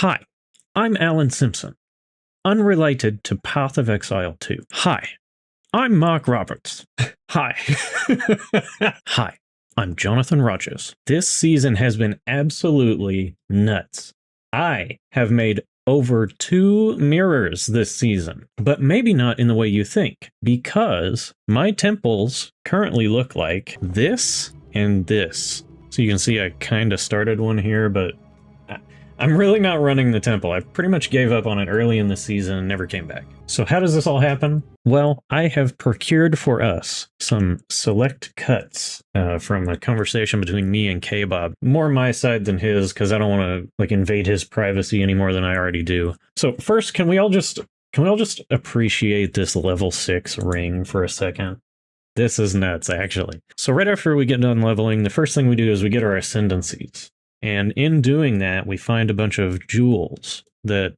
Hi, I'm Alan Simpson, unrelated to Path of Exile 2. Hi, I'm Mark Roberts. Hi. Hi, I'm Jonathan Rogers. This season has been absolutely nuts. I have made over 2 mirrors this season, but maybe not in the way you think, because my temples currently look like this and this. So you can see I kind of started one here, but I'm really not running the temple. I pretty much gave up on it early in the season and never came back. So how does this all happen? Well, I have procured for us some select cuts from a conversation between me and K-Bob. More my side than his, because I don't want to invade his privacy any more than I already do. So first, can we all just appreciate this level 6 ring for a second? This is nuts, actually. So right after we get done leveling, the first thing we do is we get our ascendancies. And in doing that, we find a bunch of jewels that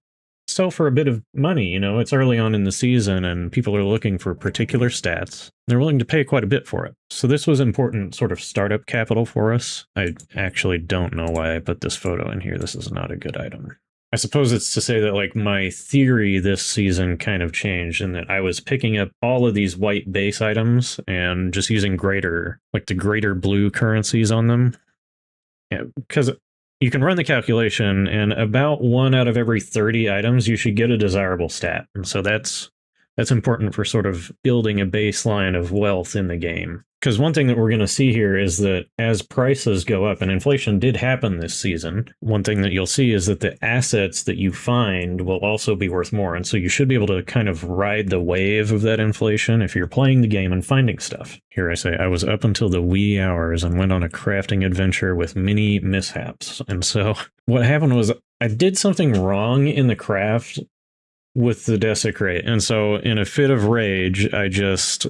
sell for a bit of money. You know, it's early on in the season and people are looking for particular stats. They're willing to pay quite a bit for it. So this was important sort of startup capital for us. I actually don't know why I put this photo in here. This is not a good item. I suppose it's to say that my theory this season kind of changed in that I was picking up all of these white base items and just using the greater blue currencies on them. Yeah, because you can run the calculation, and about 1 out of every 30 items, you should get a desirable stat. And so that's important for sort of building a baseline of wealth in the game. Because one thing that we're going to see here is that as prices go up, and inflation did happen this season, one thing that you'll see is that the assets that you find will also be worth more. And so you should be able to kind of ride the wave of that inflation if you're playing the game and finding stuff. Here I say I was up until the wee hours and went on a crafting adventure with many mishaps. And so what happened was I did something wrong in the craft with the desecrate. And so in a fit of rage, I just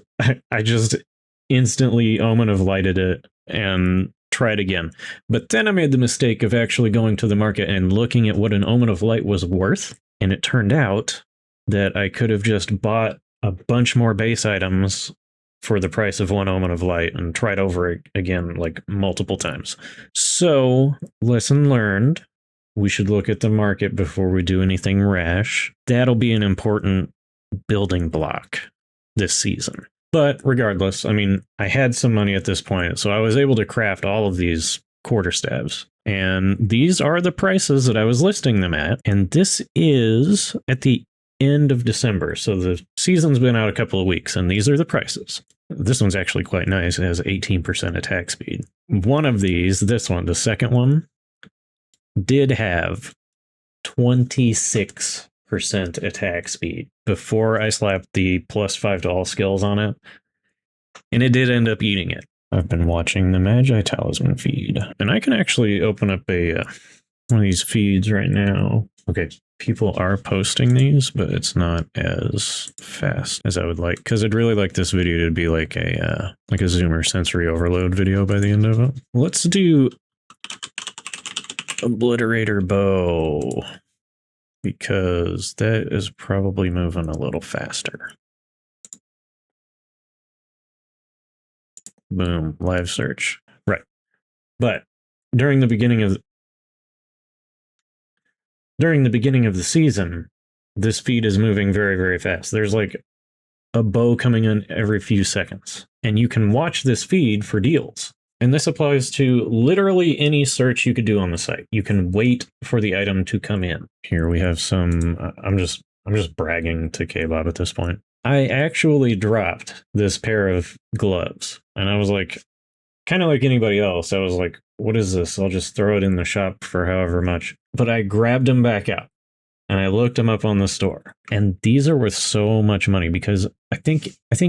instantly Omen of Lighted it and tried again. But then I made the mistake of actually going to the market and looking at what an Omen of Light was worth. And it turned out that I could have just bought a bunch more base items for the price of 1 Omen of Light and tried over it again multiple times. So, lesson learned. We should look at the market before we do anything rash. That'll be an important building block this season. But regardless, I had some money at this point, so I was able to craft all of these quarterstaves. And these are the prices that I was listing them at. And this is at the end of December. So the season's been out a couple of weeks, and these are the prices. This one's actually quite nice. It has 18% attack speed. One of these, this one, the second one, did have 26% attack speed before I slapped the +5 to all skills on it. And it did end up eating it. I've been watching the Magi Talisman feed, and I can actually open up one of these feeds right now. Okay, people are posting these, but it's not as fast as I would like, because I'd really like this video to be like a Zoomer sensory overload video by the end of it. Let's do Obliterator Bow, because that is probably moving a little faster. Boom, live search. Right. But during the beginning of the season, this feed is moving very, very fast. There's a bow coming in every few seconds, and you can watch this feed for deals. And this applies to literally any search you could do on the site. You can wait for the item to come in. Here we have some, I'm just bragging to K-Bob at this point. I actually dropped this pair of gloves, and I was kind of like anybody else. I was like, what is this? I'll just throw it in the shop for however much. But I grabbed them back out, and I looked them up on the store. And these are worth so much money, because I think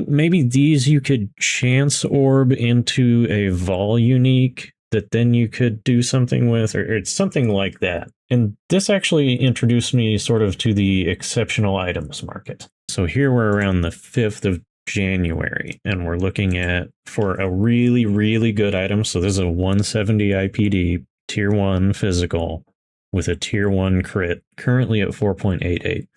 maybe these you could chance orb into a vol unique that then you could do something with, or it's something like that. And this actually introduced me sort of to the exceptional items market. So here we're around the 5th of January, and we're looking at, for a really, really good item. So this is a 170 IPD tier 1 physical with a tier 1 crit, currently at 4.88.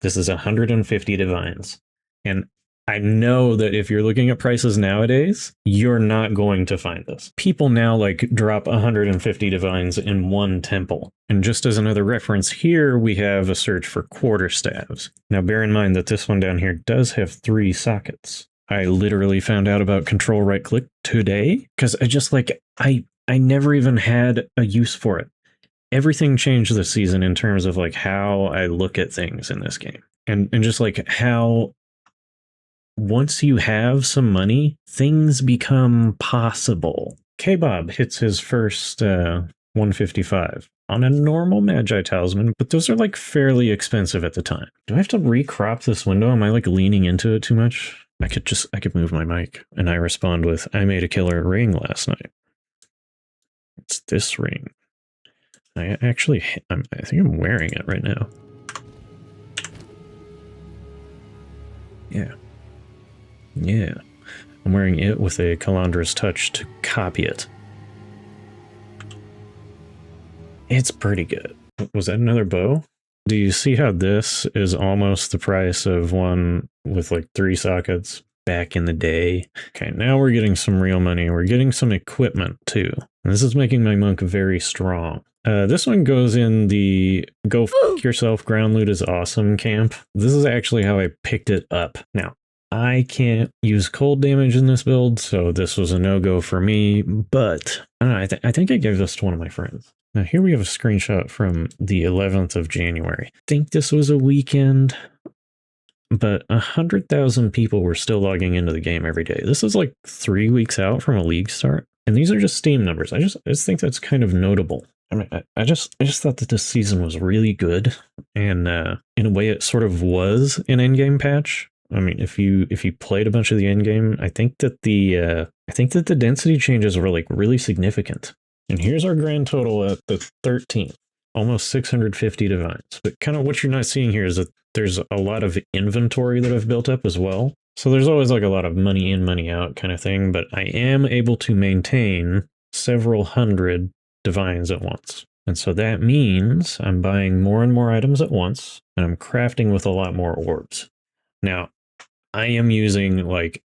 This is 150 divines. And I know that if you're looking at prices nowadays, you're not going to find this. People now like drop 150 divines in one temple. And just as another reference, here we have a search for quarterstaves. Now bear in mind that this one down here does have 3 sockets. I literally found out about control right click today because I just like, I never even had a use for it. Everything changed this season in terms of like how I look at things in this game. And just like how once you have some money, things become possible. K-Bob hits his first 155 on a normal Magi Talisman, but those are like fairly expensive at the time. Do I have to recrop this window? Am I like leaning into it too much? I could move my mic. And I respond with, I made a killer ring last night. It's this ring. I think I'm wearing it right now. Yeah. Yeah. I'm wearing it with a Calandra's touch to copy it. It's pretty good. Was that another bow? Do you see how this is almost the price of one with like 3 sockets back in the day? Okay, now we're getting some real money. We're getting some equipment too. And this is making my monk very strong. This one goes in the go f yourself, ground loot is awesome camp. This is actually how I picked it up. Now, I can't use cold damage in this build, so this was a no-go for me, but I don't know, I think I gave this to one of my friends. Now here we have a screenshot from the 11th of January. I think this was a weekend, but 100,000 people were still logging into the game every day. This is like 3 weeks out from a league start, and these are just Steam numbers. I just think that's kind of notable. I mean, I just thought that this season was really good, and in a way it sort of was an endgame patch. I mean, if you played a bunch of the endgame, I think that the density changes were like really significant. And here's our grand total at the 13th, almost 650 divines. But kind of what you're not seeing here is that there's a lot of inventory that I've built up as well. So there's always like a lot of money in, money out kind of thing, but I am able to maintain several hundred divines at once. And so that means I'm buying more and more items at once, and I'm crafting with a lot more orbs. Now, I am using like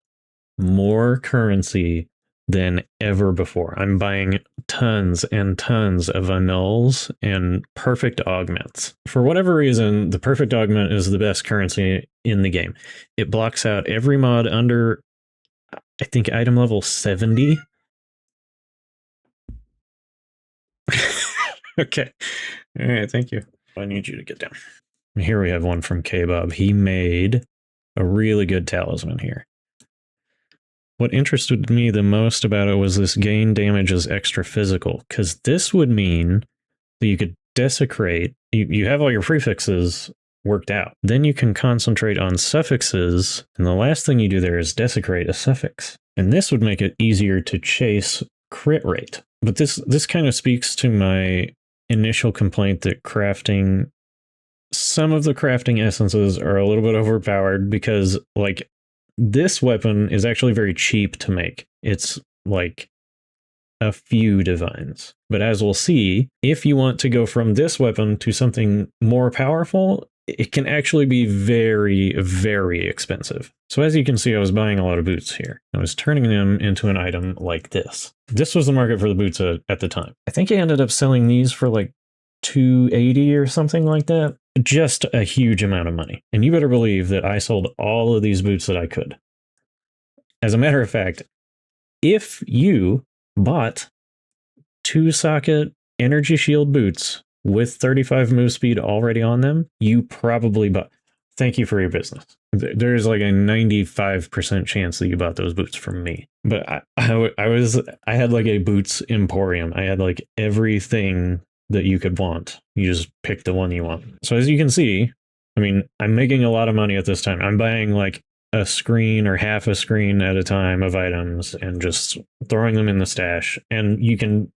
more currency than ever before. I'm buying tons and tons of annuls and perfect augments. For whatever reason, the perfect augment is the best currency in the game. It blocks out every mod under, I think, item level 70. Okay. All right, thank you. I need you to get down. Here we have one from K-Bob. He made a really good talisman here. What interested me the most about it was this gain damage is extra physical, because this would mean that you could desecrate, you have all your prefixes worked out. Then you can concentrate on suffixes, and the last thing you do there is desecrate a suffix. And this would make it easier to chase crit rate. But this kind of speaks to my initial complaint that crafting, some of the crafting essences are a little bit overpowered, because like this weapon is actually very cheap to make. It's like a few divines. But as we'll see, if you want to go from this weapon to something more powerful, it can actually be very, very expensive. So as you can see, I was buying a lot of boots here. I was turning them into an item like this. This was the market for the boots at the time. I think I ended up selling these for like 280 or something like that. Just a huge amount of money. And you better believe that I sold all of these boots that I could. As a matter of fact, if you bought 2-socket energy shield boots with 35 move speed already on them, you probably bought. Thank you for your business. There's like a 95% chance that you bought those boots from me. But I had like a boots emporium. I had like everything that you could want. You just pick the one you want. So as you can see, I mean, I'm making a lot of money at this time. I'm buying like a screen or half a screen at a time of items and just throwing them in the stash. And you can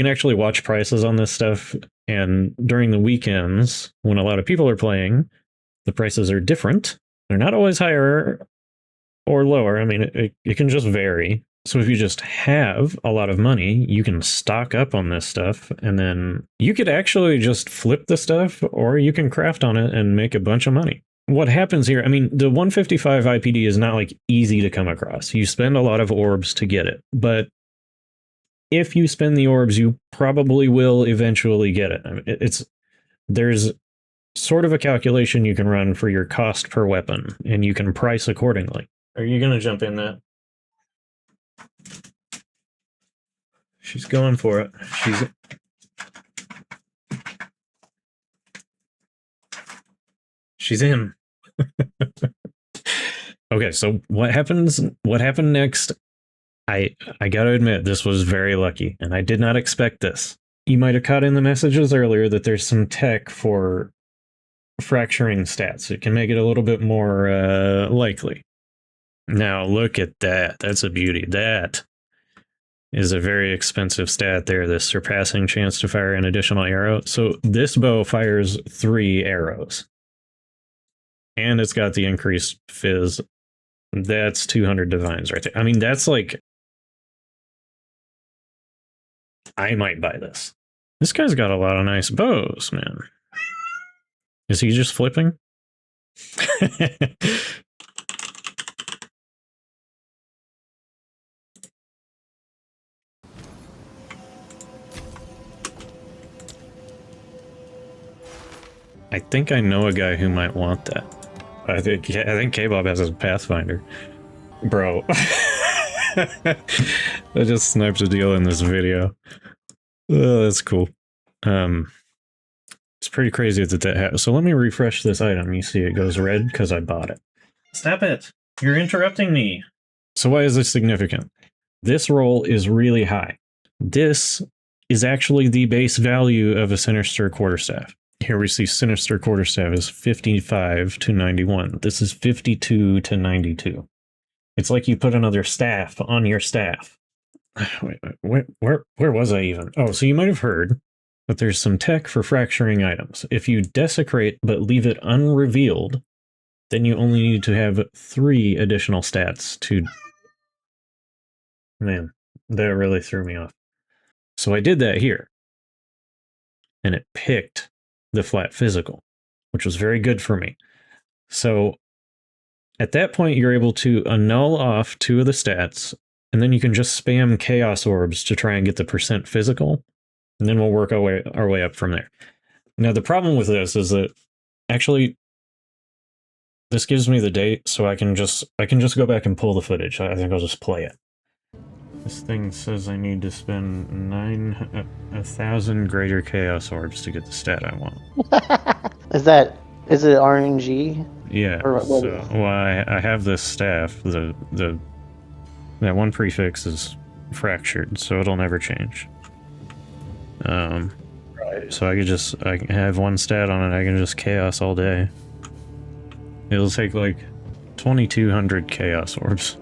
actually watch prices on this stuff. And during the weekends, when a lot of people are playing, the prices are different. They're not always higher or lower. I mean, it can just vary. So if you just have a lot of money, you can stock up on this stuff, and then you could actually just flip the stuff, or you can craft on it and make a bunch of money. what happens here, I mean, the 155 IPD is not like easy to come across. You spend a lot of orbs to get it, but if you spend the orbs, you probably will eventually get it. I mean, there's sort of a calculation you can run for your cost per weapon, and you can price accordingly. Are you gonna jump in that? She's going for it. She's in. Okay, so what happened next? I gotta admit, this was very lucky, and I did not expect this. You might have caught in the messages earlier that there's some tech for fracturing stats. It can make it a little bit more likely. Now look at that. That's a beauty. That is a very expensive stat there, this surpassing chance to fire an additional arrow. So this bow fires 3 arrows. And it's got the increased fizz. That's 200 divines right there. I mean, that's like... I might buy this. This guy's got a lot of nice bows, man. Is he just flipping? I think I know a guy who might want that. I think K-Bob has a Pathfinder. Bro. I just sniped a deal in this video. Oh, that's cool. It's pretty crazy that happens. So let me refresh this item. You see it goes red because I bought it. Stop it! You're interrupting me! So why is this significant? This roll is really high. This is actually the base value of a Sinister Quarterstaff. Here we see Sinister Quarterstaff is 55 to 91. This is 52 to 92. It's like you put another staff on your staff. Wait, where was I even? Oh, so you might have heard that there's some tech for fracturing items. If you desecrate but leave it unrevealed, then you only need to have 3 additional stats to... Man, that really threw me off. So I did that here. And it picked the flat physical, which was very good for me. So at that point, you're able to annul off 2 of the stats, and then you can just spam chaos orbs to try and get the percent physical, and then we'll work our way up from there. Now, the problem with this is that actually this gives me the date, so I can just go back and pull the footage. I think I'll just play it. This thing says I need to spend 1,000 greater chaos orbs to get the stat I want. Is it RNG? Yeah. So, well, I have this staff. That one prefix is fractured, so it'll never change. Right. So I can have one stat on it. I can just chaos all day. It'll take like 2,200 chaos orbs.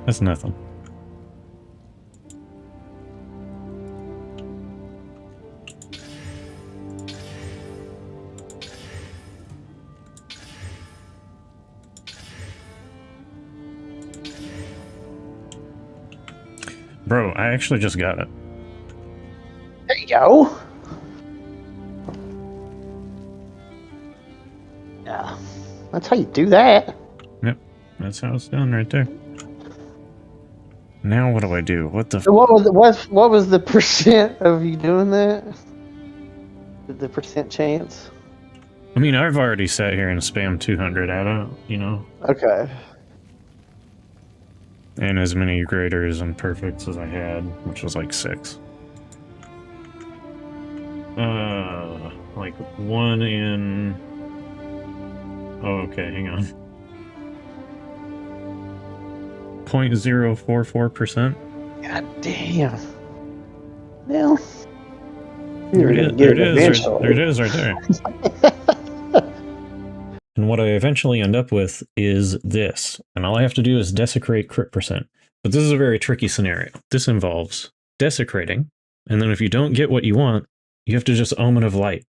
That's nothing. Bro, I actually just got it. There you go. Yeah, that's how you do that. Yep, that's how it's done right there. Now what do I do? What the? What was the percent of you doing that? The percent chance? I mean, I've already sat here and spammed 200 at it, you know. Okay. And as many graders and perfects as I had, which was like 6. Like 1 in... Oh, okay, hang on. 0.044%. God damn. Well, there it is right there. And what I eventually end up with is this. And all I have to do is desecrate crit percent. But this is a very tricky scenario. This involves desecrating, and then if you don't get what you want, you have to just Omen of Light.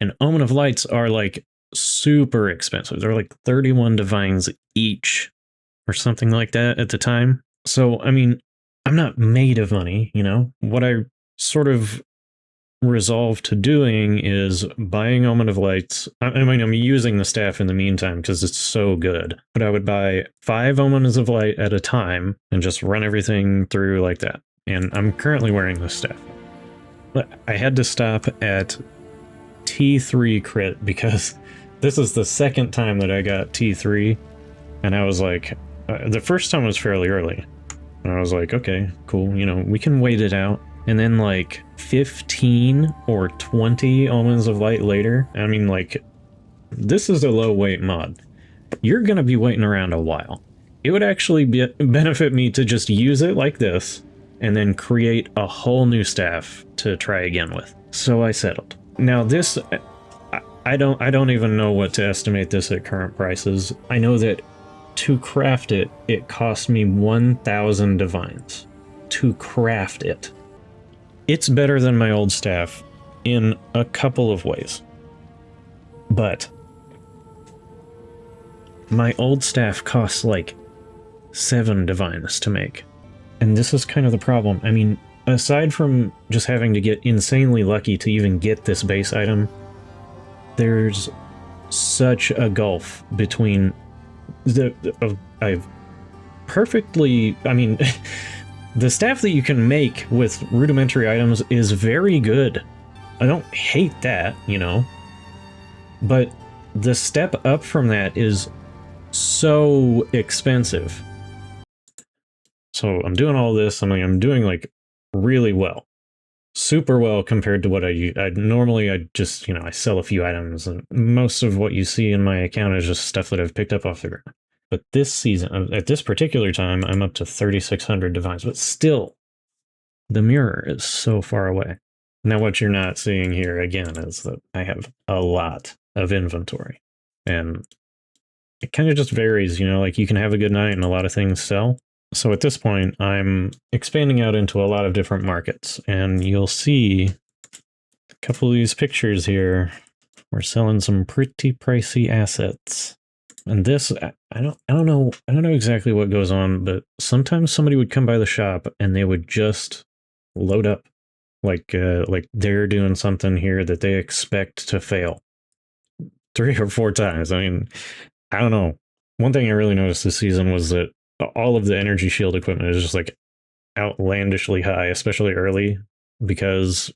And Omen of Lights are like super expensive. They're like 31 divines each, or something like that at the time. So, I mean, I'm not made of money, you know? What I sort of resolved to doing is buying Omen of Lights. I mean, I'm using the staff in the meantime because it's so good. But I would buy 5 Omens of Light at a time and just run everything through like that. And I'm currently wearing this staff. But I had to stop at T3 crit because this is the second time that I got T3. And I was like, the first time was fairly early. And I was like, okay, cool, you know, we can wait it out. And then like 15 or 20 Omens of Light later, I mean, like, this is a low weight mod. You're going to be waiting around a while. It would actually benefit me to just use it like this and then create a whole new staff to try again with. So I settled. Now this, I don't even know what to estimate this at current prices. I know that to craft it, it cost me 1,000 divines to craft it. It's better than my old staff in a couple of ways. But my old staff costs like 7 divines to make. And this is kind of the problem. I mean, aside from just having to get insanely lucky to even get this base item, there's such a gulf between I've perfectly, I mean, the staff that you can make with rudimentary items is very good. I don't hate that, you know, but the step up from that is so expensive. So I'm doing all this, I'm doing like really well. Super well compared to what I normally, I just, you know, I sell a few items, and most of what you see in my account is just stuff that I've picked up off the ground. But this season, at this particular time, I'm up to 3,600 divines, but still, the mirror is so far away. Now, what you're not seeing here, again, is that I have a lot of inventory, and it kind of just varies, you know, like you can have a good night and a lot of things sell. So at this point, I'm expanding out into a lot of different markets, and you'll see a couple of these pictures here. We're selling some pretty pricey assets. And this, I don't know exactly what goes on, but sometimes somebody would come by the shop and they would just load up, like they're doing something here that they expect to fail 3 or 4 times. I mean, I don't know. One thing I really noticed this season was that all of the energy shield equipment is just like outlandishly high, especially early, because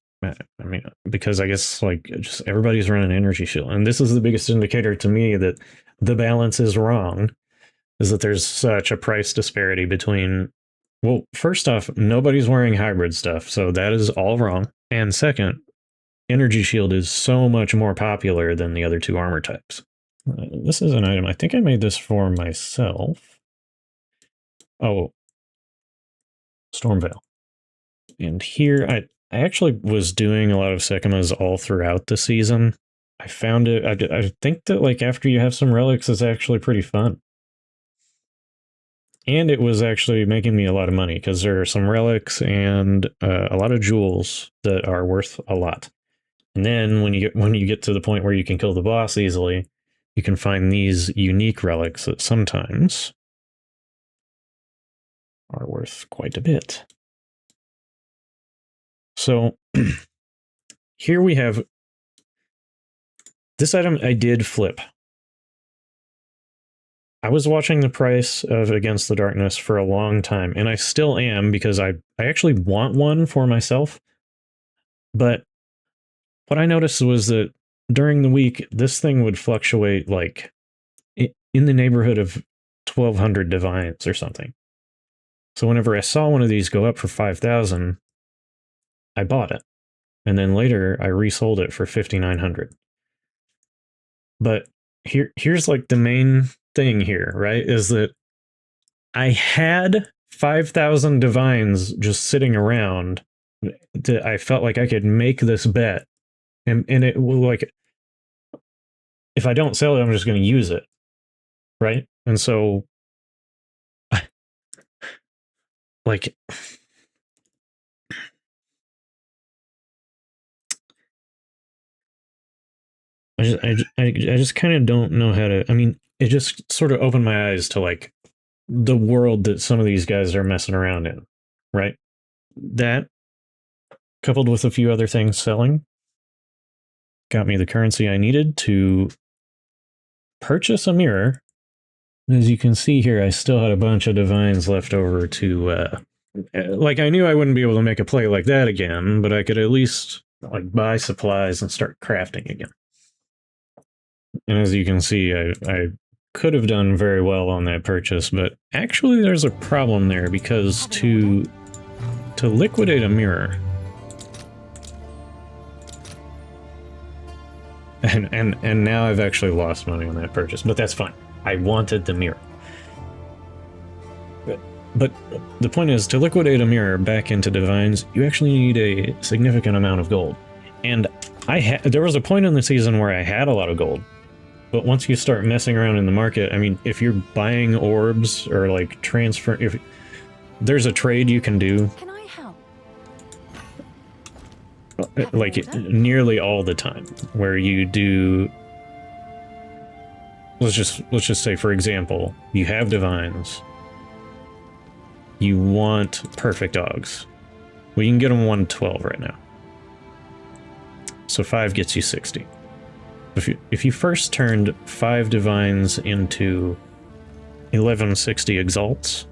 because I guess like just everybody's running energy shield. And this is the biggest indicator to me that the balance is wrong, is that there's such a price disparity between, well, first off, nobody's wearing hybrid stuff, so that is all wrong. And second, energy shield is so much more popular than the other 2 armor types. This is an item. I think I made this for myself. Oh, Stormveil. And here, I actually was doing a lot of Sekimas all throughout the season. I found it, I think that like after you have some relics, it's actually pretty fun. And it was actually making me a lot of money because there are some relics and a lot of jewels that are worth a lot. And then when you get to the point where you can kill the boss easily, you can find these unique relics that sometimes are worth quite a bit. So here we have this item I did flip. I was watching the price of Against the Darkness for a long time, and I still am, because I actually want one for myself. But what I noticed was that during the week, this thing would fluctuate like in the neighborhood of 1,200 divines or something. So whenever I saw one of these go up for 5,000, I bought it. And then later I resold it for 5,900. But here's like the main thing here, right? Is that I had 5,000 divines just sitting around that I felt like I could make this bet. And it will, like, if I don't sell it, I'm just going to use it. Right? And so, like, I just kind of don't know how to, I mean, it just sort of opened my eyes to like the world that some of these guys are messing around in, right? That coupled with a few other things selling, got me the currency I needed to purchase a mirror. As you can see here, I still had a bunch of divines left over to, like, I knew I wouldn't be able to make a play like that again, but I could at least, like, buy supplies and start crafting again. And as you can see, I could have done very well on that purchase, but actually there's a problem there, because to liquidate a mirror, and now I've actually lost money on that purchase, but that's fine. I wanted the mirror. But the point is, to liquidate a mirror back into divines, you actually need a significant amount of gold. And there was a point in the season where I had a lot of gold, but once you start messing around in the market, I mean, if you're buying orbs or like transfer, if there's a trade you can do, Can I help? like nearly all the time, where you do. Let's just say, for example, you have divines. You want perfect dogs. Well, you can get them 112 right now. So 5 gets you 60. If you first turned 5 divines into 1160 exalts,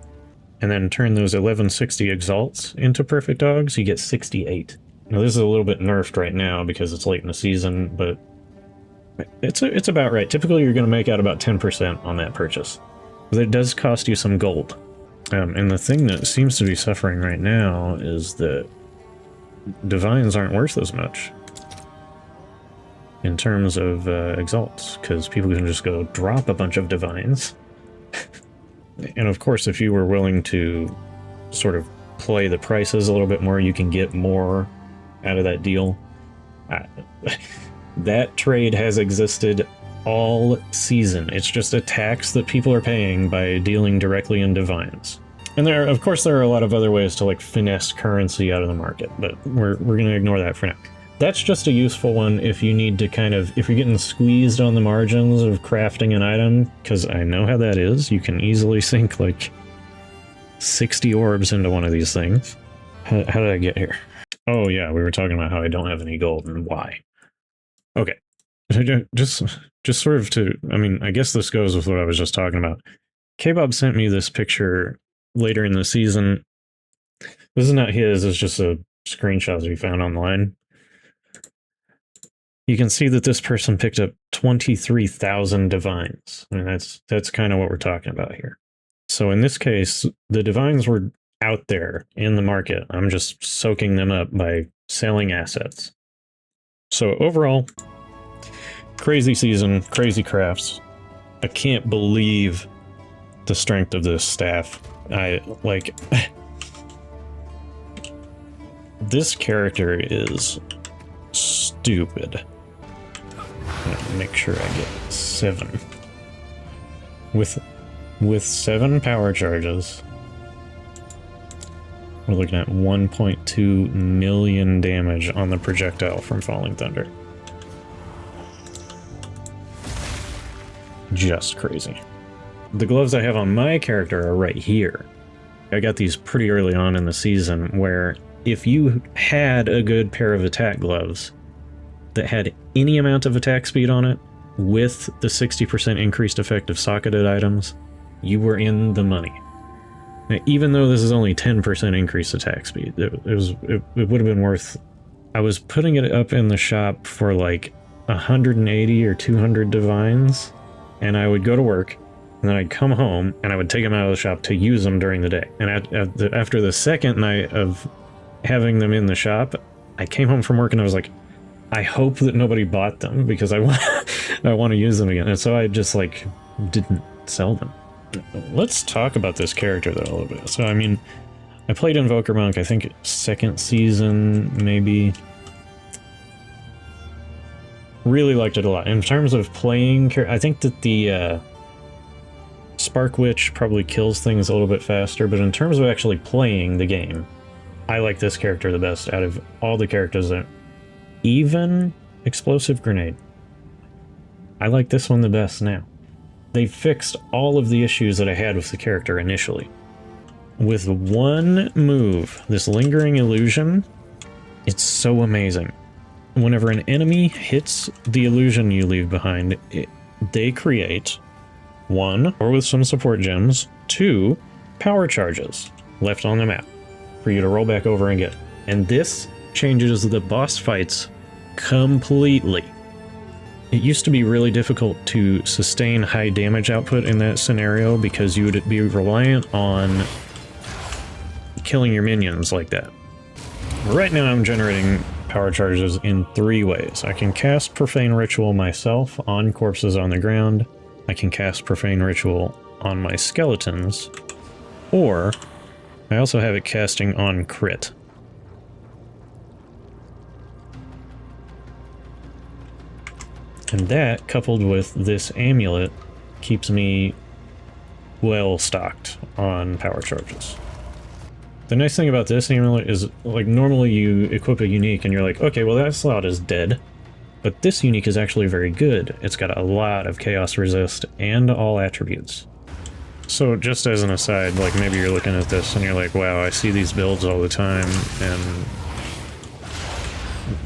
and then turn those 1160 exalts into perfect dogs, you get 68. Now this is a little bit nerfed right now because it's late in the season, but it's about right. Typically you're going to make out about 10% on that purchase. But it does cost you some gold. And the thing that seems to be suffering right now is that divines aren't worth as much in terms of exalts, because people can just go drop a bunch of divines. And of course, if you were willing to sort of play the prices a little bit more, you can get more out of that deal. That trade has existed all season. It's just a tax that people are paying by dealing directly in divines. And of course, there are a lot of other ways to like finesse currency out of the market, but we're going to ignore that for now. That's just a useful one if you need to kind of, if you're getting squeezed on the margins of crafting an item, because I know how that is. You can easily sink like 60 orbs into one of these things. How did I get here? Oh yeah, we were talking about how I don't have any gold and why. Okay, just sort of to, I mean, I guess this goes with what I was just talking about. K-Bob sent me this picture later in the season. This is not his, it's just a screenshot that he found online. You can see that this person picked up 23,000 divines. I mean, that's kind of what we're talking about here. So in this case, the divines were out there in the market. I'm just soaking them up by selling assets. So overall, crazy season, crazy crafts. I can't believe the strength of this staff. This character is stupid. Make sure I get 7. With 7 power charges, we're looking at 1.2 million damage on the projectile from Falling Thunder. Just crazy. The gloves I have on my character are right here. I got these pretty early on in the season, where if you had a good pair of attack gloves that had any amount of attack speed on it, with the 60% increased effect of socketed items, you were in the money. Now, even though this is only 10% increased attack speed, it would have been worth... I was putting it up in the shop for like 180 or 200 divines, and I would go to work, and then I'd come home, and I would take them out of the shop to use them during the day. And after the second night of having them in the shop, I came home from work and I was like, I hope that nobody bought them, because I want to use them again. And so I just like didn't sell them. Let's talk about this character though a little bit. So I mean, I played Invoker Monk, I think 2nd season, maybe. Really liked it a lot. In terms of playing, I think that the Spark Witch probably kills things a little bit faster, but in terms of actually playing the game, I like this character the best out of all the characters. That even Explosive Grenade, I like this one the best now. They fixed all of the issues that I had with the character initially. With one move, this Lingering Illusion, It's so amazing. Whenever an enemy hits the illusion you leave behind, they create 1, or with some support gems, 2 power charges left on the map for you to roll back over and get. And this changes the boss fights completely. It used to be really difficult to sustain high damage output in that scenario because you would be reliant on killing your minions like that. Right now I'm generating power charges in 3 ways. I can cast Profane Ritual myself on corpses on the ground, I can cast Profane Ritual on my skeletons, or I also have it casting on crit. And that, coupled with this amulet, keeps me well stocked on power charges. The nice thing about this amulet is, like, normally you equip a unique and you're like, okay, well that slot is dead. But this unique is actually very good. It's got a lot of chaos resist and all attributes. So just as an aside, like maybe you're looking at this and you're like, wow, I see these builds all the time and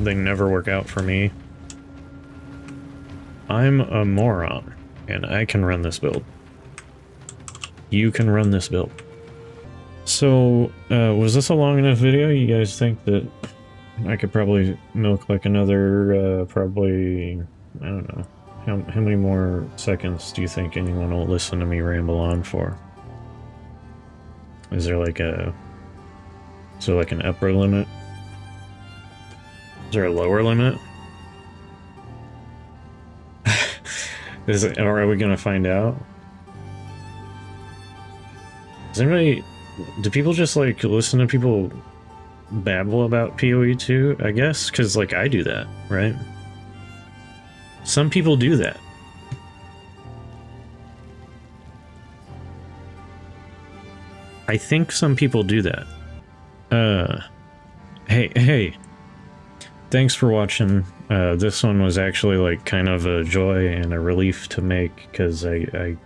they never work out for me. I'm a moron and I can run this build. You can run this build. So, was this a long enough video? You guys think that I could probably milk like another, probably, I don't know. How many more seconds do you think anyone will listen to me ramble on for? Is there like an upper limit? Is there a lower limit? Or are we gonna find out? Does anybody... Do people just, like, listen to people babble about PoE2, I guess? Because, like, I do that, right? Some people do that. I think some people do that. Hey. Thanks for watching. This one was actually, like, kind of a joy and a relief to make, because I